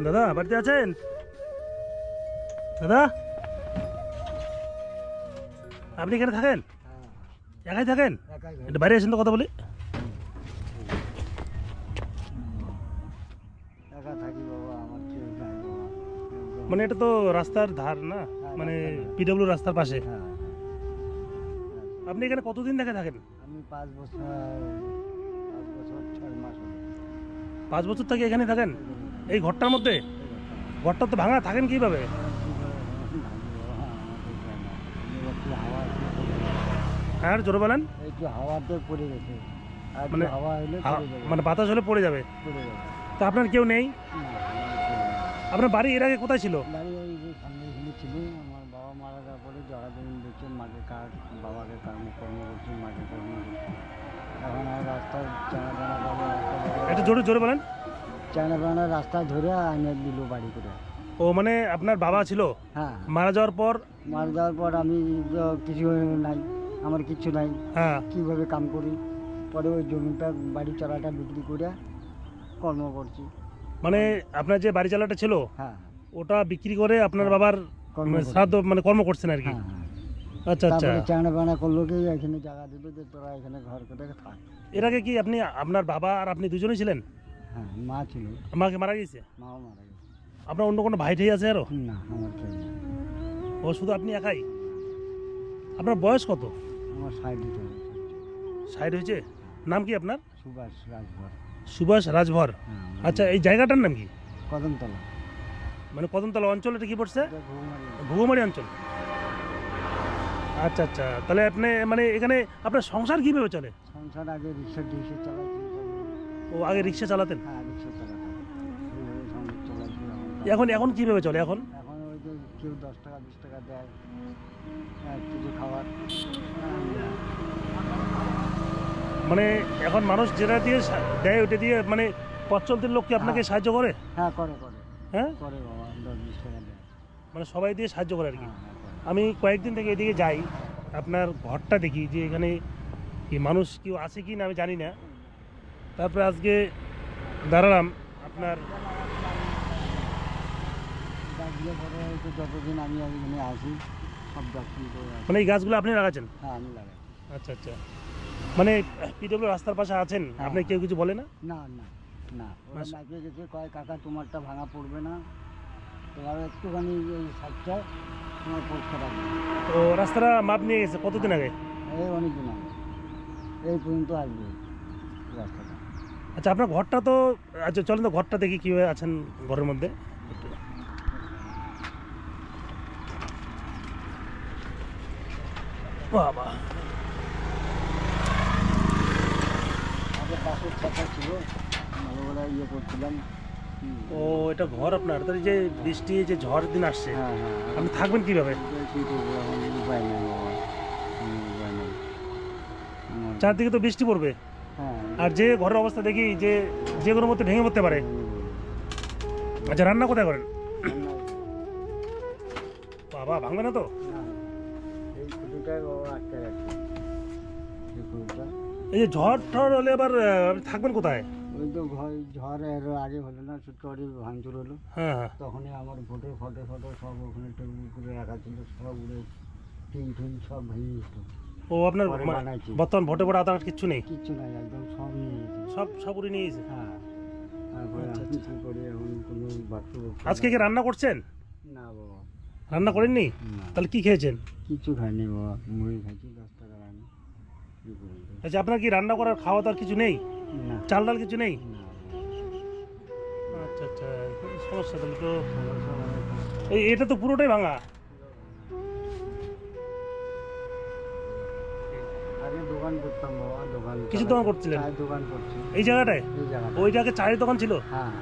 দাদা বাড়িতে আছেন? দাদা আপনি এখানে থাকেন? একাই থাকেন? একটু বাইরে আসেন তো কথা বলি। মানে এটা তো রাস্তার ধার না, মানে পিডব্লিউ রাস্তার পাশে। আপনি এখানে কতদিন থেকে থাকেন? আমি 5 বছর 6 মাস হলো। 5 বছর থেকে এখানে থাকেন এই ঘরটার মধ্যে? ঘরটা তো ভাঙা, থাকেন কিভাবে? হ্যাঁ জোরে বলেন। একটু হাওয়াতে পড়ে গেছে, মানে হাওয়া হলে মানে বাতাস হলে পড়ে যাবে। তা আপনার কেউ নেই? আপনার বাড়ি এর আগে কোথায় ছিল? বাড়ি ওই যে সামনে এখানে ছিল। আমার বাবা মারা যাওয়ার পরে জায়গা জমি বেঁচে মাকে কাজ, বাবাকে কর্ম করছি, মাকে কর্ম করছি। এখন আর রাস্তায় চানা টানা একটু জোরে জোরে বলেন। চানা টানা রাস্তা ধরে আনে দিল বাড়ি করে। ও মানে আপনার বাবা ছিল, হ্যাঁ মারা যাওয়ার পর? মারা যাওয়ার পর আমি তো কিছু নাই, আমার কিচ্ছু নাই। হ্যাঁ কীভাবে কাম করি? পরে ওই জমিটা বাড়ি চালাটা বিক্রি করে কর্ম করছি। মানে আপনার যে বাড়ি চালাটা ছিল হ্যাঁ ওটা বিক্রি করে আপনার বাবার কর্ম করছি। শ্রাদ্ধ মানে কর্ম করছেন আর কি? হ্যাঁ হ্যাঁ। আচ্ছা আচ্ছা। তারপরে চানা বানা করলো কি এখানে জায়গা দিল যে তোরা এখানে ঘর করে থাক। এর আগে কি আপনি, আপনার বাবা আর আপনি দুজনেই ছিলেন? হ্যাঁ মা ছিল। মাকে মারা গেছে? মাও মারা গেছে। আপনার অন্য কোনো ভাই ঠাই আছে আরো? না আমার কেউ নেই। ও শুধু আপনি একাই? আপনার বয়স কত? আমার সাইড দিতে হবে। 60 হয়েছে? নাম কি আপনার? সুভাষ রাজভর। সুভাষ রাজভর। হ্যাঁ আচ্ছা এই জায়গাটার নাম কি? কদমতলা। মানে কদমতলা অঞ্চল এটা কি পড়ছে? এটা ঘুঘুমারি। ঘুঘুমারি অঞ্চল। আচ্ছা আচ্ছা, তাহলে আপনি মানে এখানে আপনার সংসার কিভাবে চলে? সংসার আগে রিক্সা টিক্সা চালাচ্ছি। ও আগে রিক্সা চালাতেন? হ্যাঁ রিক্সা চালাতাম, এইভাবে সংসার চালাচ্ছি। এখন এখন কিভাবে চলে এখন? এখন ওই যে কেউ 10 টাকা 20 টাকা দেয় কিছু খাবার। মানে এখন মানুষ যেটা দিয়ে দেয় ওটা দিয়ে মানে পথ চলতির লোক কি আপনাকে সাহায্য করে? হ্যাঁ করে করে হ্যাঁ করে বাবা, 10-20 টাকা দেয়। মানে সবাই দিয়ে সাহায্য করে আর কি। হ্যাঁ হ্যাঁ করে। আমি কয়েকদিন থেকে এদিকে যাই, আপনার ঘরটা দেখি যে এখানে কি মানুষ কেউ আছে কি না আমি জানি না। তারপরে আজকে দাঁড়ালাম আপনার। গাছগুলো বড় হয়েছে যতদিন আমি এখানে আসি, সব গাছগুলো করে আসি। মানে এই গাছগুলো আপনি লাগাচ্ছেন? হ্যাঁ আমি লাগাই। আচ্ছা আচ্ছা, মানে পিডব্লিউ রাস্তার পাশে আছেন আপনি, কেউ কিছু বলে না? না না না, ওরা লাগিয়ে গেছে, কয় কাকা তোমারটা ভাঙা পড়বে না, তোমার একটুখানি এই সাইডটা তোমার পরিষ্কার রাখবে। তো রাস্তাটা মাপ নিয়ে গেছে কতদিন আগে? এই অনেকদিন আগে, এই পর্যন্ত আসবে রাস্তাটা। আচ্ছা আপনার ঘরটা তো, আচ্ছা চলেন তো ঘরটা দেখি কীভাবে আছেন ঘরের মধ্যে। বাবা আগে পাশের ছাতা ছিল, ভালোবেলা ইয়ে করছিলাম। ও এটা ঘর আপনার? তাহলে যে বৃষ্টি যে ঝড় দিন আসছে হ্যাঁ হ্যাঁ, আপনি থাকবেন কিভাবে? কী করবো এখন, উপায় নেই বাবা, কোনো উপায় নেই। চারদিকে তো বৃষ্টি পড়বে, হ্যাঁ আর যে ঘরের অবস্থা দেখি যে যে কোনো মধ্যে ভেঙে পড়তে পারে। আচ্ছা রান্না কোথায় করেন? বাবা ভাঙবে না তো? এই খুঁটিটাই বাবা আটকে রাখছে, এই খুঁটিটা। এই যে ঝড় ঠড় হলে আবার আপনি থাকবেন কোথায়? ওই তো ঝড়ের আগে হলো না, ছোট্ট ভাঙচুর হলো, হ্যাঁ হ্যাঁ। তখনই আমার ফটো সব ওখানে টেবিল করে রাখা ছিল, সব উড়ে টিন টিন সব ভেঙে যেত। ও আপনার পরে বানাইছি। বর্তমান ভোটে পড়ে আদার কিচ্ছু নেই? কিচ্ছু নাই, একদম সব নিয়ে গেছে। সব উড়ে নিয়ে গেছে? হ্যাঁ তারপরে আচ্ছা, আমি কী করি এখন, কোনো বাথরুম। আজকে কি রান্না করছেন? না বাবা রান্না করেননি? না, তাহলে কি খেয়েছেন? কিচ্ছু খাইনি বাবা, মুড়ি খাইছি 10 টাকার আমি, কী করবো। আচ্ছা আপনার কি রান্না করার খাওয়া দাওয়ার কিছু নেই? না চাল ডাল কিছু নেই? না আচ্ছা আচ্ছা, সমস্যা তাহলে তো। সমস্যা মানে এটা তো পুরোটাই ভাঙা। আগে দোকান করতাম বাবা, কিছু দোকান করছিলেন? চায়ের দোকান করছি এই জায়গাটায়? এই জায়গাটা। ওইটাকে চায়ের দোকান ছিল? হ্যাঁ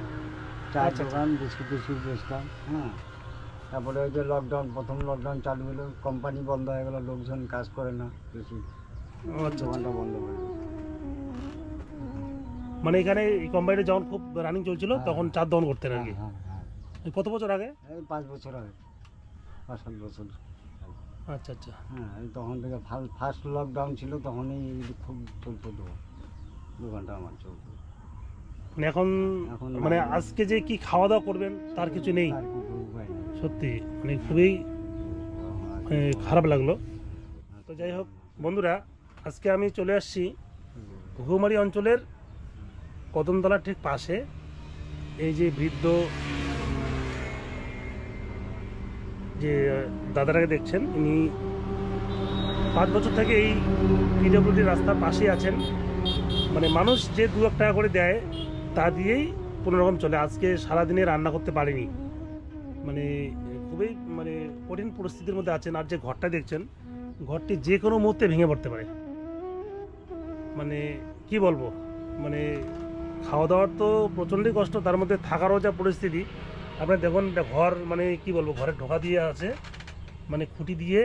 চায়ের আচ্ছা, দোকান, বিস্কুট টিস্কুট বেচতাম। হ্যাঁ তারপরে ওই যে লকডাউন, প্রথম লকডাউন চালু হলো, কোম্পানি বন্ধ হয়ে গেলো, লোকজন কাজ করে না বেশি, ও আচ্ছা আচ্ছা। দোকানটা বন্ধ করে দিয়েছে। মানে এখানে এই কোম্পানিটা যখন খুব রানিং চলছিল তখন চার দোকান করতেন আর কি? হ্যাঁ হ্যাঁ, এই কত বছর আগে? এই 5 বছর আগে, 5-7 বছর। আচ্ছা আচ্ছা। হ্যাঁ এই তখন থেকে ফার্স্ট লকডাউন ছিল, তখনই খুব চলতো দোকানটা আমার চলতো। মানে এখন এখন মানে না। আজকে যে কি খাওয়া দাওয়া করবেন তার কিছু নেই, আর কিছু উপায় নেই। সত্যি মানে খুবই খারাপ লাগলো। তো যাই হোক বন্ধুরা, আজকে আমি চলে আসছি ঘুঘুমারি অঞ্চলের কদমতলার ঠিক পাশে। এই যে বৃদ্ধ যে দাদাটাকে দেখছেন, ইনি 5 বছর থেকে এই পিডব্লিউডি রাস্তার পাশেই আছেন। মানে মানুষ যে 2-1 টাকা করে দেয় তা দিয়েই কোনোরকম চলে। আজকে সারাদিনে রান্না করতে পারেনি, মানে খুবই মানে কঠিন পরিস্থিতির মধ্যে আছেন। আর যে ঘরটা দেখছেন, ঘরটি যে কোনো মুহূর্তে ভেঙে পড়তে পারে। মানে কি বলবো, মানে খাওয়া দাওয়ার তো প্রচণ্ডই কষ্ট, তার মধ্যে থাকারও যা পরিস্থিতি। আপনার দেখুন একটা ঘর, মানে কি বলবো, ঘরে ঢোকা দিয়ে আছে, মানে খুঁটি দিয়ে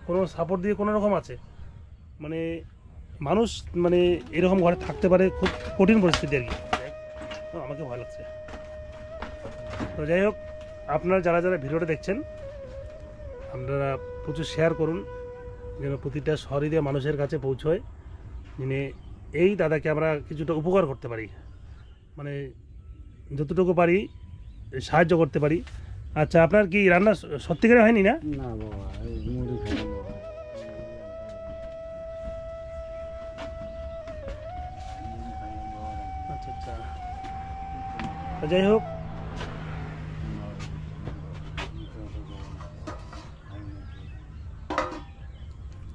কোনো সাপোর্ট দিয়ে কোনো রকম আছে। মানে মানুষ মানে এরকম ঘরে থাকতে পারে, খুব কঠিন পরিস্থিতি আর কি। আমাকে ভয় লাগছে। তো যাই হোক, আপনারা যারা যারা ভিডিওটা দেখছেন, আপনারা প্রচুর শেয়ার করুন যেন প্রতিটা শহরে মানুষের কাছে পৌঁছয়, মানে এই দাদাকে আমরা কিছুটা উপকার করতে পারি, মানে যতটুকু পারি সাহায্য করতে পারি। আচ্ছা, আপনার কি রান্না সত্যিকারে হয়নি না? না বাবা, এই মুড়ি খাই বাবা। আচ্ছা আচ্ছা। তো যাই হোক,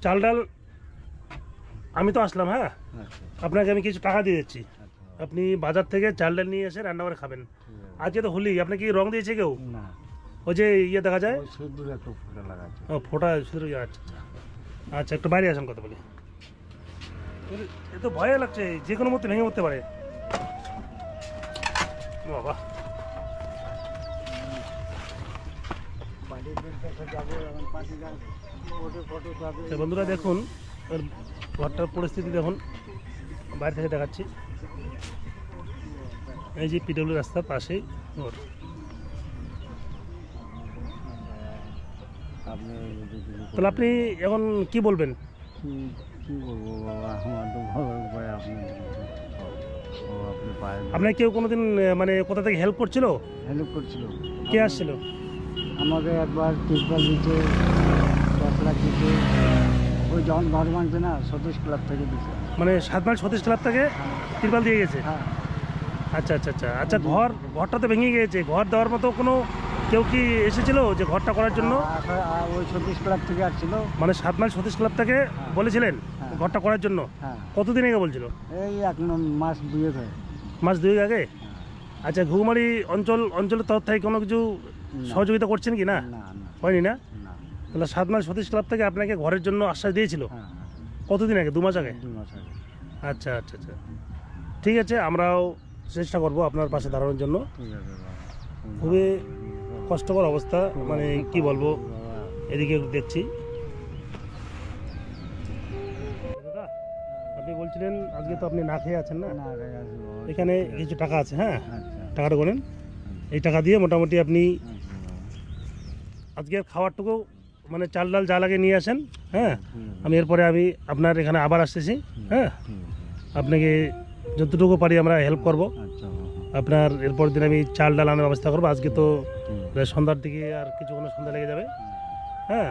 চাল ডাল আমি তো আসলাম, হ্যাঁ আচ্ছা আপনাকে আমি কিছু টাকা দিয়ে দিচ্ছি, আচ্ছা, আপনি বাজার থেকে চাল ডাল নিয়ে এসে রান্না করে খাবেন। ঠিক আছে। আজকে তো হোলি, আপনি কি রং দিয়েছে কেউ? না, ওই যে ইয়ে দেখা যায়, ওই সিঁদুর একটু ফোঁটা লাগাচ্ছে। ও ফোটা শুধু। আচ্ছা আচ্ছা আচ্ছা, একটু বাইরে আসেন কথা বলি। এ তো ভয় লাগছে, যে কোনো মধ্যে ভেঙে পড়তে পারে। বাবা, পার্টিদের কাছে যাবো, এখন পার্টি যাবে, ফটো ফটো যাবে। তো বন্ধুরা দেখুন ওর ঘরটার পরিস্থিতি দেখুন, বাইরে থেকে দেখাচ্ছি। এই যে পিডব্লিউ রাস্তার পাশেই ওর। আপনি যদি কিছু তাহলে আপনি এখন কি বলবেন? কি- কি বলবো বাবা, আমার তো বলার উপায় আপনি ও আপনি পায়েন। আপনার কেউ কোনোদিন মানে কোথা থেকে হেল্প করছিল? হেল্প করছিল। কে আসছিল? আমাকে একবার তিরপাল দিতে, 10 লাখ দিতে, ওই যখন ঘর ভাঙছে না, সতীশ ক্লাব থেকে দিতে। মানে 7 মাইল সতীশ ক্লাব থেকে তিরপাল দিয়ে গেছে? হ্যাঁ, আচ্ছা আচ্ছা আচ্ছা আচ্ছা। ঘরটা তো ভেঙে গিয়েছে, ঘর দেওয়ার মতো কোনো কেউ কি এসেছিল যে ঘরটা করার জন্য? আর ওই সতীশ ক্লাব থেকে আসছিল। মানে 7 মাইল সতীশ ক্লাব থেকে বলেছিলেন হ্যাঁ। ঘরটা করার জন্য? হ্যাঁ, কতদিন আগে বলছিল? এই মাস 2 হয়ে। মাস 2 আগে? আচ্ছা, ঘুঘুমারি অঞ্চলের তরফ থেকে কোনো কিছু সহযোগিতা করছেন কি না? না না হয়নি না? না। তাহলে 7 মাইল সতীশ ক্লাব থেকে আপনাকে ঘরের জন্য আশ্বাস দিয়েছিল হ্যাঁ, কতদিন আগে? 2 মাস আগে? 2 মাস আগে। আচ্ছা আচ্ছা আচ্ছা, ঠিক আছে, আমরাও চেষ্টা করব আপনার পাশে দাঁড়ানোর জন্য। ঠিক আছে বাবা। খুবই কষ্টকর অবস্থা, মানে কি বলবো, বাবা, এদিকে দেখছি। দাদা, আপনি বলছিলেন আজকে তো আপনি না খেয়ে আছেন না? না রে আছে বাবা। এখানে কিছু টাকা আছে, হ্যাঁ আচ্ছা টাকাটা করেন। এই টাকা দিয়ে মোটামুটি আপনি আচ্ছা বাবা। আজকের খাবারটুকু মানে চাল ডাল যা লাগে নিয়ে আসেন, হ্যাঁ। হুম, আমি এরপরে আমি আপনার এখানে আবার আসতেছি, হ্যাঁ। ঠিক আছে। আপনাকে যতটুকু পারি আমরা হেল্প করব। আচ্ছা বাবা, আপনার এরপর দিন আমি চাল ডাল আনার ব্যবস্থা করবো। আজকে তো ঠিক আছে। প্রায় সন্ধ্যার দিকে আর কিছুক্ষণ সন্ধ্যা লেগে যাবে, হ্যাঁ।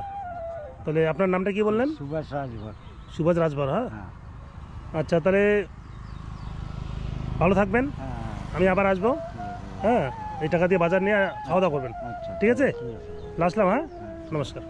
তাহলে আপনার নামটা কি বললেন? সুভাষ রাজভর। সুভাষ রাজভর, হ্যাঁ। হ্যাঁ আচ্ছা, তাহলে ভালো থাকবেন, হ্যাঁ, আমি আবার আসবো, ঠিক আছে। হ্যাঁ। এই টাকা দিয়ে বাজার নিয়ে খাওয়া দাওয়া করবেন, আচ্ছা ঠিক আছে? ঠিক আছে। আসলাম, হ্যাঁ, হ্যাঁ। নমস্কার।